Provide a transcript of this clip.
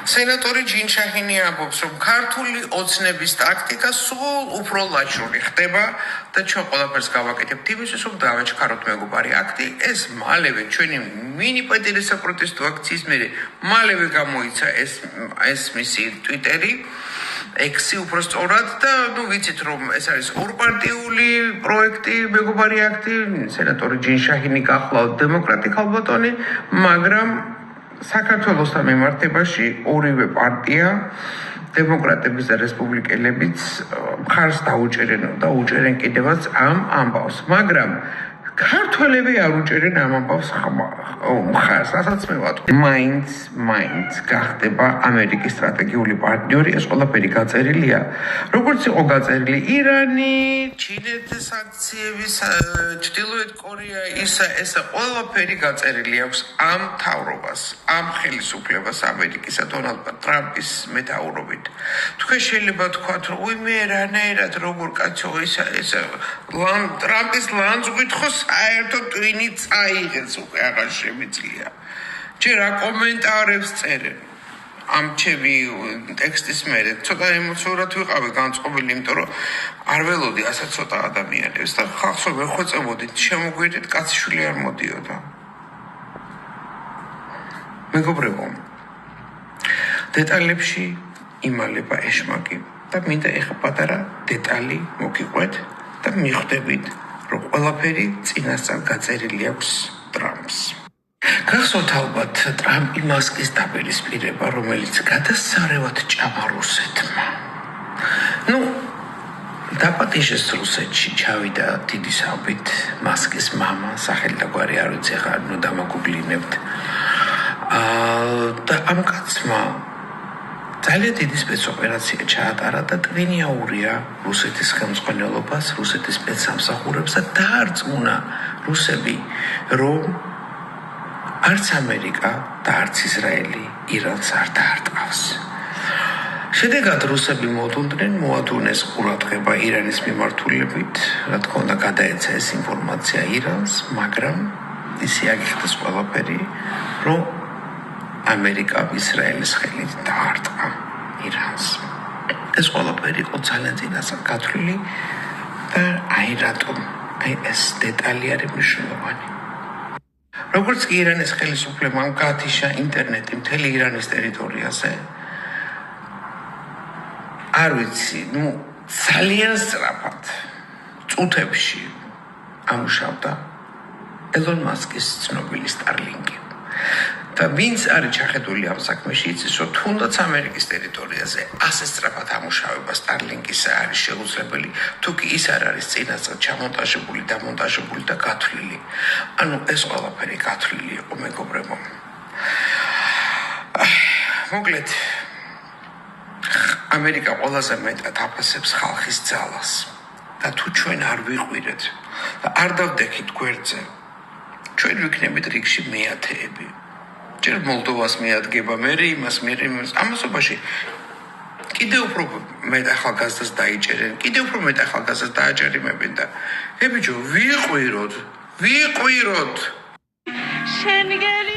სენატორი ჯინშაჰინი ამბობს, რომ ქართული ოცნების ტაქტიკა სულ უფრო ლაჩული ხდება და ჩვენ ყველაფერს გავაკეთებთ იმისთვის, რომ დავაჩქაროთ მეგობარი აქტი. ეს მალევე ჩვენი მინიპატირი საპროტესტო აქციის მერე მალევე გამოიცა ეს მისი ტვიტერი. ექსი უფრო სწორად და ვიცით რომ ეს არის ორპარტიული პროექტი, მეგობარი აქტი, სენატორი ჯინშაჰინი გახლავთ დემოკრატი ქალბატონი, მაგრამ საქართველოსთან მიმართებაში ორივე პარტია, დემოკრატების და რესპუბლიკელებიც მხარს დაუჭერენ და უჭერენ კიდევაც ამ ამბავს, მაგრამ ქართველები არ უჭერენ ამ ამბავს მხარს, რასაც მე ვატყვი. მაინც გახდება ამერიკის სტრატეგიული პარტნიორი, ეს ყველაფერი გაწერილია. როგორც იყო გაწერილი ირანი, ჩინეთის სანქციები, ჩრდილოეთ კორეა, ესა ყველაფერი გაწერილი აქვს ამ მთავრობას, ამ ხელისუფლებას ამერიკისა დონალდ ტრამპის მეთაურობით. თქვენ შეიძლება თქვათ, რომ მე რანაირად როგორ კაცო ესა ტრამპის ლანძღვით ხო საერთოდ twin-ი წაიღეს უკვე აღარ შემიძლია. ჯერ რა კომენტარებს წერენ ამ ჩემი ტექსტის მერე. ცოტა ემოციურად ვიყავი განწყობილი, იმიტომ რომ არ ველოდი ასე ცოტა ადამიანებს და ხალხს ვერ ხვეწებოდით, შემოგვიდეთ, კაციშვილი არ მოდიოდა. მეგობრებო, დეტალებში იმალება ეშმაკი და მინდა ეხა პატარა დეტალი მოგიყვეთ და მიხვდებით, რომ ყველაფერი წინასწარ გაწერილი აქვს ტრამპს. გახსოვთ ალბათ ტრამპი მასკის დაპირისპირება, რომელიც გადასარევად ჭამა რუსეთმა. დაპატიჟეს რუსეთში, ჩავიდა დიდი საუბით მასკის მამა, სახელი და გვარი არ ვიცი, ხარ დამაგუგლინებთ. და ამ კაცმა ძალიან დიდი სპეცოპერაცია ჩაატარა და twin-ი აურია რუსეთის ხელმძღვანელობას, რუსეთის სპეცსამსახურებს და დაარწმუნა რუსები, რომ არც ამერიკა და არც ისრაელი ირანს არ დაარტყავს. შედეგად რუსები მოადუნეს ყურადღება ირანის მიმართულებით, რა თქმა უნდა გადაეცა ეს ინფორმაცია ირანს, მაგრამ ისე აგიხდეს ყველაფერი, რომ ამერიკა ისრაელის ხელით დაარტყა ირანს. ეს ყველაფერი იყო ძალიან წინასწარ გათვლილი და რატომ ეს დეტალი არის მნიშვნელოვანი. როგორც კი ირანის ხელისუფლებამ გაათიშა ინტერნეტი მთელი ირანის ტერიტორიაზე, არ ვიცი, ძალიან სწრაფად წუთებში ამუშავდა ელონ მასკის ცნობილი სტარლინკი. და ვინც არის ჩახედული ამ საქმეში, იცის, რომ თუნდაც ამერიკის ტერიტორიაზე ასე სწრაფად ამუშავება სტარლინკის არის შეუძლებელი, თუ კი ის არ არის წინასწარ ჩამონტაჟებული, დამონტაჟებული და გათვლილი. ეს ყველაფერი გათვლილი იყო, მეგობრებო. მოკლედ, ამერიკა ყველაზე მეტად აფასებს ხალხის ძალას. და თუ ჩვენ არ ვიყვირეთ და არ დავდექით გვერდზე, ჩვენ ვიქნებით რიგში მეათეები. ჯერ მოლდოვას მიადგება, მერე იმას, ამასობაში კიდევ უფრო მეტ ახალგაზრდას დაიჭერენ, კიდევ უფრო მეტ ახალგაზრდას დააჯერიმებენ და ბიჭო, ვიყვიროთ. შენ გელი